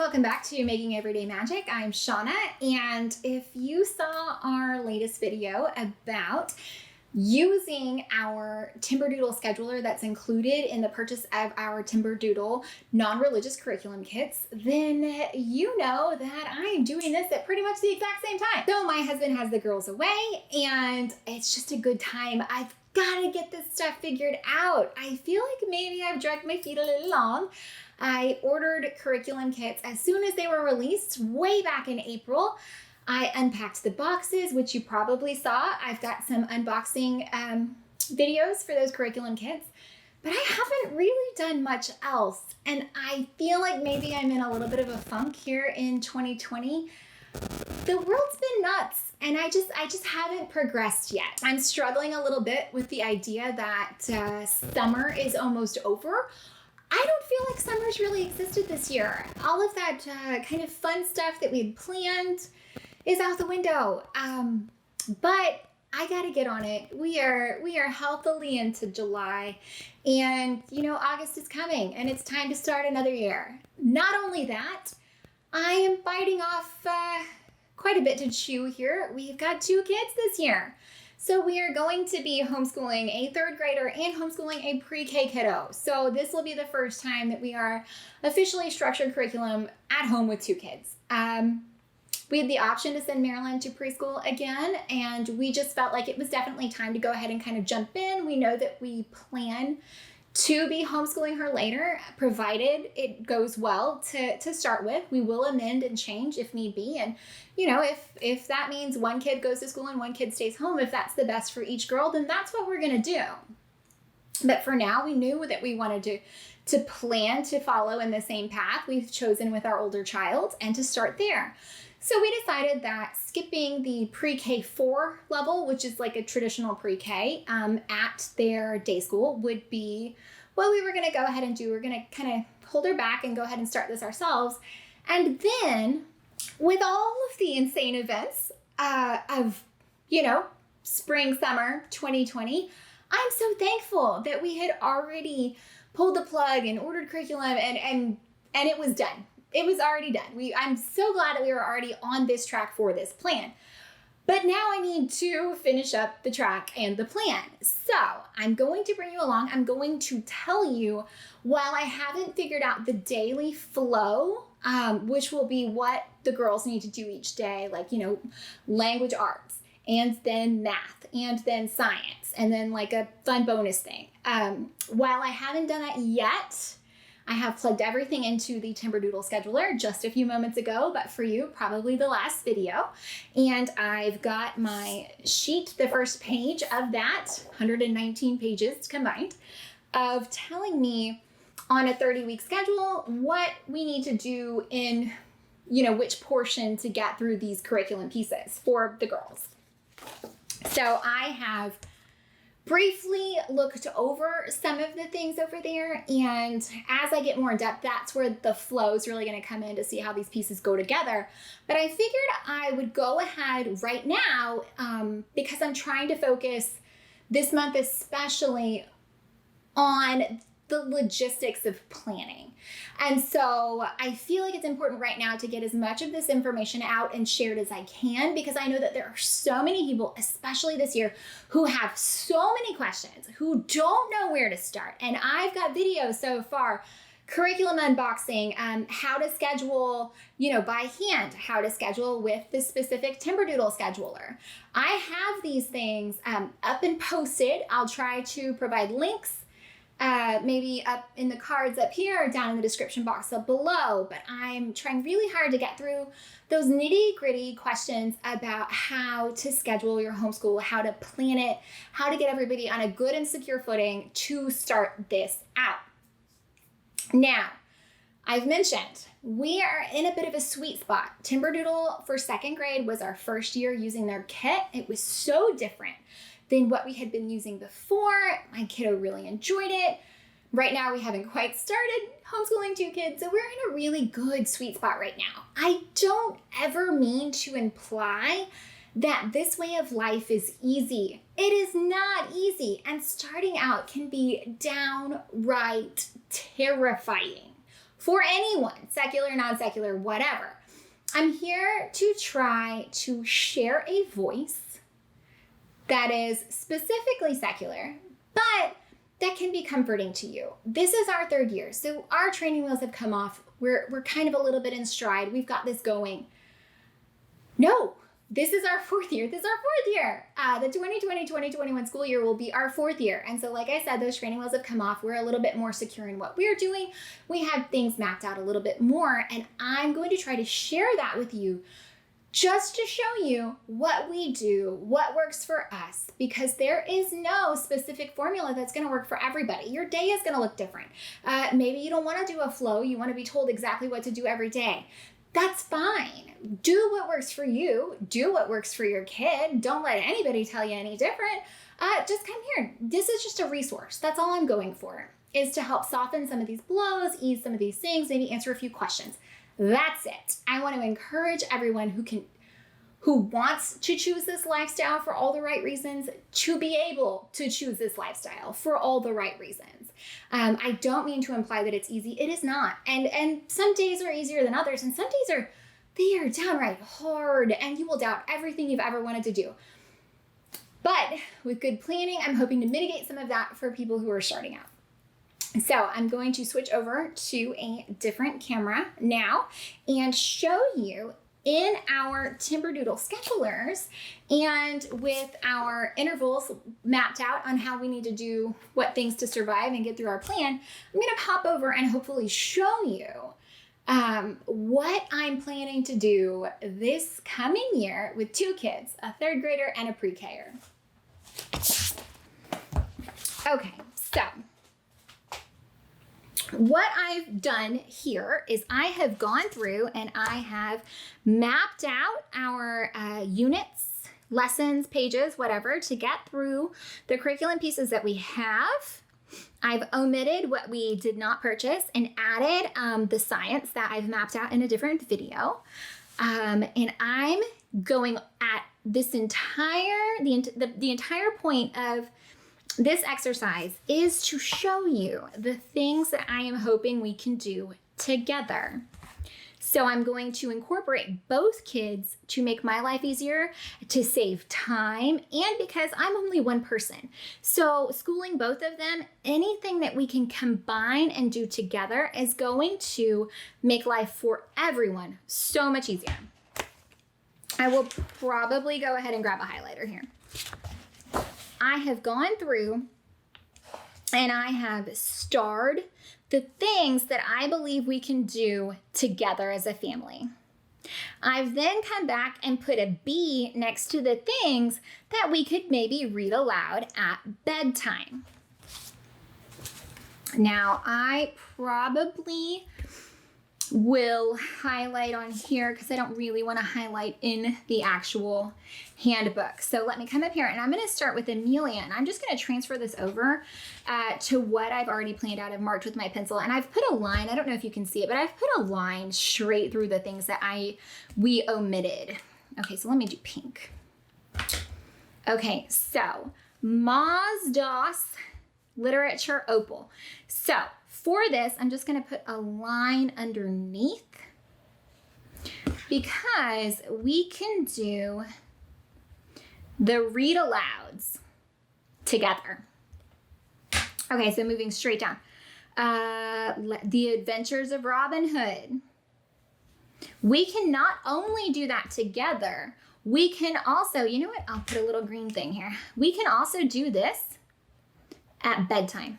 welcome back to Making Everyday Magic. I'm Shanna, and if you saw our latest video about using our Timberdoodle scheduler that's included in the purchase of our Timberdoodle non-religious curriculum kits, then you know that I am doing this at pretty much the exact same time. So my husband has the girls away, and it's just a good time. I've got to get this stuff figured out. I feel like maybe I've dragged my feet a little long. I ordered curriculum kits as soon as they were released way back in April. I unpacked the boxes, which you probably saw. I've got some unboxing videos for those curriculum kits, but I haven't really done much else. And I feel like maybe I'm in a little bit of a funk here in 2020. The world's been nuts, and I just haven't progressed yet. I'm struggling a little bit with the idea that summer is almost over. I don't feel like summer's really existed this year. All of that kind of fun stuff that we had planned is out the window. But I gotta get on it. We are healthily into July, and August is coming, and it's time to start another year. Not only that, I am biting off quite a bit to chew here. We've got 2 kids this year. So we are going to be homeschooling a 3rd grader and homeschooling a pre-K kiddo. So this will be the first time that we are officially structured curriculum at home with 2 kids. We had the option to send Marilyn to preschool again, and we just felt like it was definitely time to go ahead and kind of jump in. We know that we plan to be homeschooling her later, provided it goes well to start with. We will amend and change if need be. And, if that means one kid goes to school and one kid stays home, if that's the best for each girl, then that's what we're going to do. But for now, we knew that we wanted to plan to follow in the same path we've chosen with our older child and to start there. So we decided that skipping the pre-K 4 level, which is like a traditional pre-K, at their day school would be what we were going to go ahead and do. We're going to kind of hold her back and go ahead and start this ourselves. And then with all of the insane events of, spring, summer 2020, I'm so thankful that we had already pulled the plug and ordered curriculum and it was done. It was already done. I'm so glad that we were already on this track for this plan. But now I need to finish up the track and the plan. So I'm going to bring you along. I'm going to tell you, while I haven't figured out the daily flow, which will be what the girls need to do each day, like, language arts, and then math, and then science, and then like a fun bonus thing. While I haven't done that yet, I have plugged everything into the Timberdoodle scheduler just a few moments ago, but for you, probably the last video. And I've got my sheet, the first page of that, 119 pages combined, of telling me on a 30-week schedule what we need to do in, which portion to get through these curriculum pieces for the girls. So I have briefly looked over some of the things over there, and as I get more in depth, that's where the flow is really going to come in to see how these pieces go together. But I figured I would go ahead right now because I'm trying to focus this month especially on the logistics of planning. And so I feel like it's important right now to get as much of this information out and shared as I can, because I know that there are so many people, especially this year, who have so many questions, who don't know where to start. And I've got videos so far, curriculum unboxing, how to schedule, by hand, how to schedule with the specific Timberdoodle scheduler. I have these things up and posted. I'll try to provide links maybe up in the cards up here or down in the description box up below, but I'm trying really hard to get through those nitty-gritty questions about how to schedule your homeschool, how to plan it, how to get everybody on a good and secure footing to start this out. Now, I've mentioned we are in a bit of a sweet spot. Timberdoodle for 2nd grade was our first year using their kit. It was so different than what we had been using before. My kiddo really enjoyed it. Right now, we haven't quite started homeschooling 2 kids, so we're in a really good sweet spot right now. I don't ever mean to imply that this way of life is easy. It is not easy, and starting out can be downright terrifying for anyone, secular, non-secular, whatever. I'm here to try to share a voice that is specifically secular, but that can be comforting to you. This is our 3rd year, so our training wheels have come off. We're kind of a little bit in stride. We've got this going. No, this is our 4th year. This is our 4th year. The 2020-2021 school year will be our 4th year. And so like I said, those training wheels have come off. We're a little bit more secure in what we're doing. We have things mapped out a little bit more. And I'm going to try to share that with you just to show you what we do, what works for us, because there is no specific formula that's going to work for everybody. Your day is going to look different. Maybe you don't want to do a flow. You want to be told exactly what to do every day. That's fine. Do what works for you. Do what works for your kid. Don't let anybody tell you any different. Just come here. This is just a resource. That's all I'm going for, is to help soften some of these blows, ease some of these things, maybe answer a few questions. That's it. I want to encourage everyone who wants to choose this lifestyle for all the right reasons to be able to choose this lifestyle for all the right reasons. I don't mean to imply that it's easy. It is not. And some days are easier than others, and some days they are downright hard, and you will doubt everything you've ever wanted to do. But with good planning, I'm hoping to mitigate some of that for people who are starting out. So I'm going to switch over to a different camera now and show you in our Timberdoodle schedulers and with our intervals mapped out on how we need to do what things to survive and get through our plan. I'm going to pop over and hopefully show you what I'm planning to do this coming year with 2 kids, a 3rd grader and a pre-Ker. Okay, so what I've done here is I have gone through and I have mapped out our units, lessons, pages, whatever, to get through the curriculum pieces that we have. I've omitted what we did not purchase and added the science that I've mapped out in a different video. And I'm going at this entire, the entire point of this exercise is to show you the things that I am hoping we can do together. So I'm going to incorporate both kids to make my life easier, to save time, and because I'm only one person. So schooling both of them, anything that we can combine and do together is going to make life for everyone so much easier. I will probably go ahead and grab a highlighter here. I have gone through and I have starred the things that I believe we can do together as a family. I've then come back and put a B next to the things that we could maybe read aloud at bedtime. Now, I probably will highlight on here because I don't really want to highlight in the actual handbook. So let me come up here and I'm going to start with Amelia, and I'm just going to transfer this over to what I've already planned out. I've marked with my pencil and I've put a line. I don't know if you can see it, but I've put a line straight through the things that we omitted. Okay, so let me do pink. Okay, so Moz DOS Literature Opal. So for this, I'm just going to put a line underneath because we can do the read alouds together. Okay, so moving straight down. The Adventures of Robin Hood. We can not only do that together, we can also, you know what? I'll put a little green thing here. We can also do this at bedtime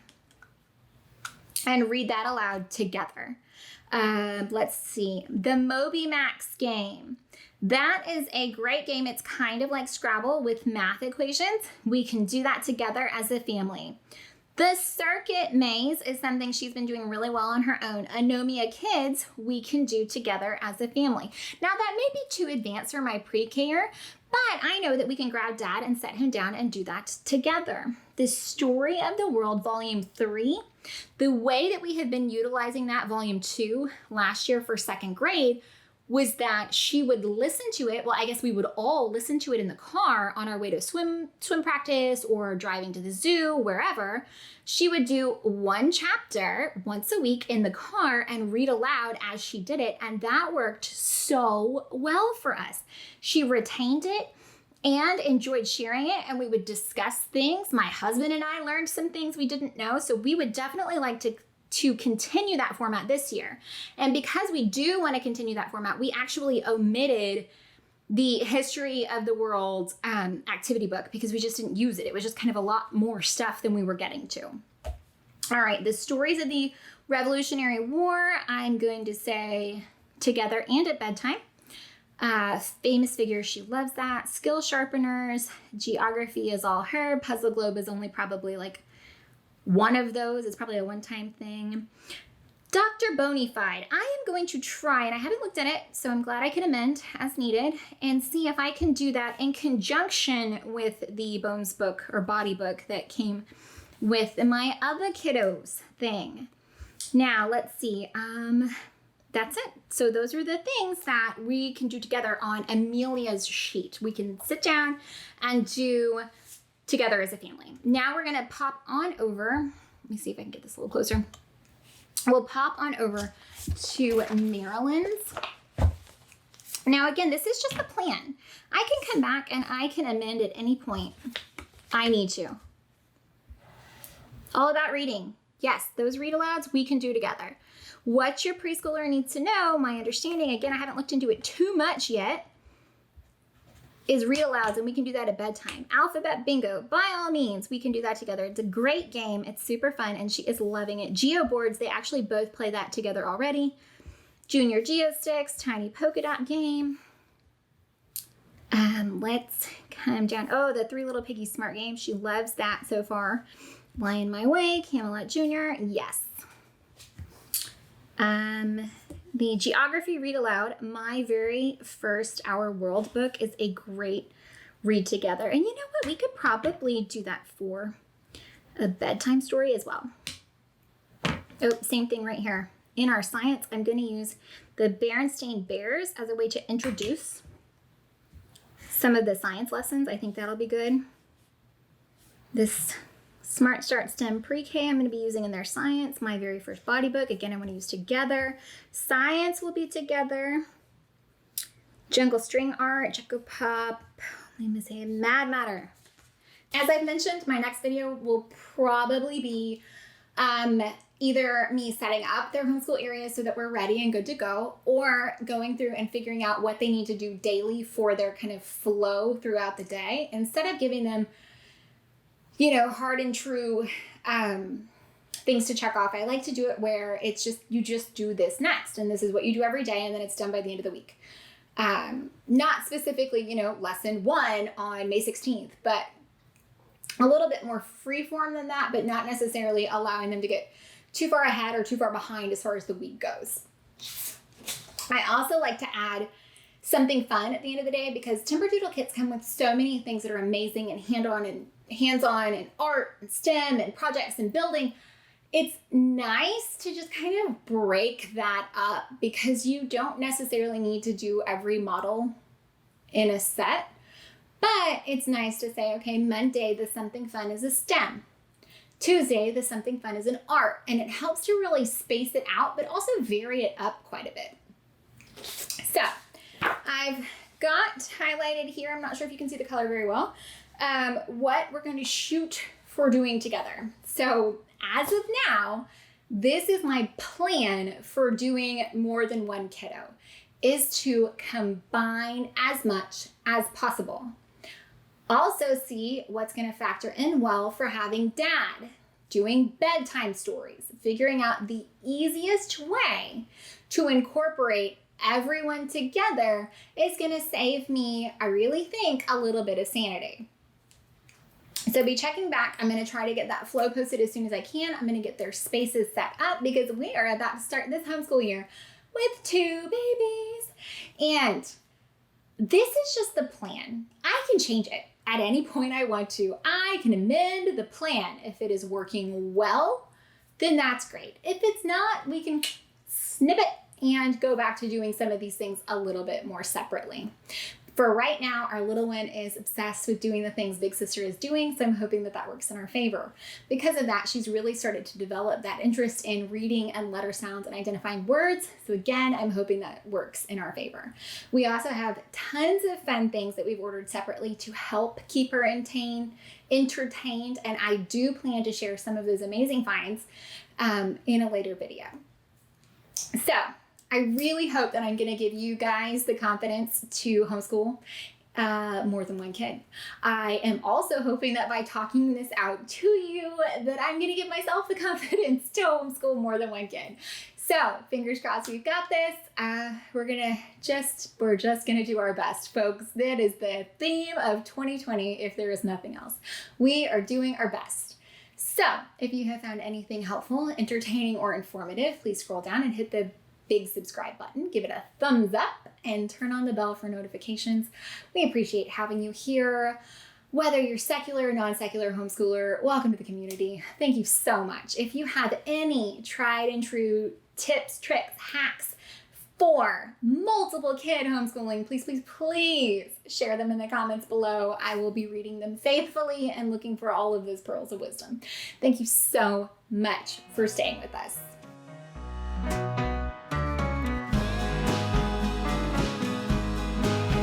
and read that aloud together. Let's see. The Moby Max game. That is a great game. It's kind of like Scrabble with math equations. We can do that together as a family. The Circuit Maze is something she's been doing really well on her own. Anomia Kids, we can do together as a family. Now that may be too advanced for my pre-Ker, but I know that we can grab Dad and set him down and do that together. The Story of the World, Volume 3. The way that we have been utilizing that, Volume 2, last year for 2nd grade, was that she would listen to it. Well, I guess we would all listen to it in the car on our way to swim practice or driving to the zoo, wherever. She would do one chapter once a week in the car and read aloud as she did it. And that worked so well for us. She retained it and enjoyed sharing it, and we would discuss things. My husband and I learned some things we didn't know, so we would definitely like to continue that format this year. And because we do want to continue that format, we actually omitted the history of the world activity book because we just didn't use it. It was just kind of a lot more stuff than we were getting to. All right, the stories of the Revolutionary War, I'm going to say together and at bedtime. Famous figures, she loves that. Skill sharpeners, geography is all her. Puzzle globe is only probably like one of those. It's probably a one-time thing. Dr. Bonafide, I am going to try, and I haven't looked at it, so I'm glad I can amend as needed and see if I can do that in conjunction with the Bones book or body book that came with my other kiddos thing. Now, let's see. That's it. So those are the things that we can do together on Amelia's sheet. We can sit down and do together as a family. Now we're gonna pop on over. Let me see if I can get this a little closer. We'll pop on over to Marilyn's. Now again, this is just the plan. I can come back and I can amend at any point I need to. All about reading. Yes, those read alouds we can do together. What your preschooler needs to know, my understanding, again, I haven't looked into it too much yet, is read alouds, and we can do that at bedtime. Alphabet bingo, by all means, we can do that together. It's a great game. It's super fun, and she is loving it. Geo boards, they actually both play that together already. Junior Geo sticks, tiny polka dot game. Let's come down. Oh, the Three Little Piggies smart game. She loves that so far. Lion My Way, Camelot Junior, yes. The geography read aloud, my very first Our World book, is a great read together. And you know what? We could probably do that for a bedtime story as well. Oh, same thing right here. In our science, I'm going to use the Berenstain Bears as a way to introduce some of the science lessons. I think that'll be good. This Smart Start STEM Pre-K I'm going to be using in their science, my very first body book. Again, I want to use together. Science will be together. Jungle String Art, Choco Pop, Mad Matter. As I've mentioned, my next video will probably be either me setting up their homeschool area so that we're ready and good to go, or going through and figuring out what they need to do daily for their kind of flow throughout the day, instead of giving them, you know, hard and true things to check off. I like to do it where it's just, you just do this next, and this is what you do every day, and then it's done by the end of the week. Not specifically, you know, lesson 1 on May 16th, but a little bit more freeform than that, but not necessarily allowing them to get too far ahead or too far behind as far as the week goes. I also like to add something fun at the end of the day, because Timberdoodle kits come with so many things that are amazing and hands-on and art and STEM and projects and building. It's nice to just kind of break that up, because you don't necessarily need to do every model in a set, but it's nice to say, okay, Monday, the something fun is a STEM. Tuesday, the something fun is an art, and it helps to really space it out, but also vary it up quite a bit. So I've got highlighted here, I'm not sure if you can see the color very well, what we're going to shoot for doing together. So as of now, this is my plan for doing more than one kiddo, is to combine as much as possible. Also see what's going to factor in well for having dad, doing bedtime stories, figuring out the easiest way to incorporate everyone together is going to save me, I really think, a little bit of sanity. So be checking back. I'm going to try to get that flow posted as soon as I can. I'm going to get their spaces set up, because we are about to start this homeschool year with 2 babies. And this is just the plan. I can change it at any point I want to. I can amend the plan. If it is working well, then that's great. If it's not, we can snip it and go back to doing some of these things a little bit more separately. For right now, our little one is obsessed with doing the things big sister is doing, so I'm hoping that that works in our favor. Because of that, she's really started to develop that interest in reading and letter sounds and identifying words. So again, I'm hoping that works in our favor. We also have tons of fun things that we've ordered separately to help keep her entertained, and I do plan to share some of those amazing finds in a later video. So I really hope that I'm going to give you guys the confidence to homeschool more than one kid. I am also hoping that by talking this out to you, that I'm going to give myself the confidence to homeschool more than one kid. So fingers crossed, we've got this. We're just going to do our best, folks. That is the theme of 2020, if there is nothing else. We are doing our best. So if you have found anything helpful, entertaining, or informative, please scroll down and hit the big subscribe button, give it a thumbs up, and turn on the bell for notifications. We appreciate having you here. Whether you're secular or non-secular homeschooler, welcome to the community. Thank you so much. If you have any tried and true tips, tricks, hacks for multiple kid homeschooling, please share them in the comments below. I will be reading them faithfully and looking for all of those pearls of wisdom. Thank you so much for staying with us.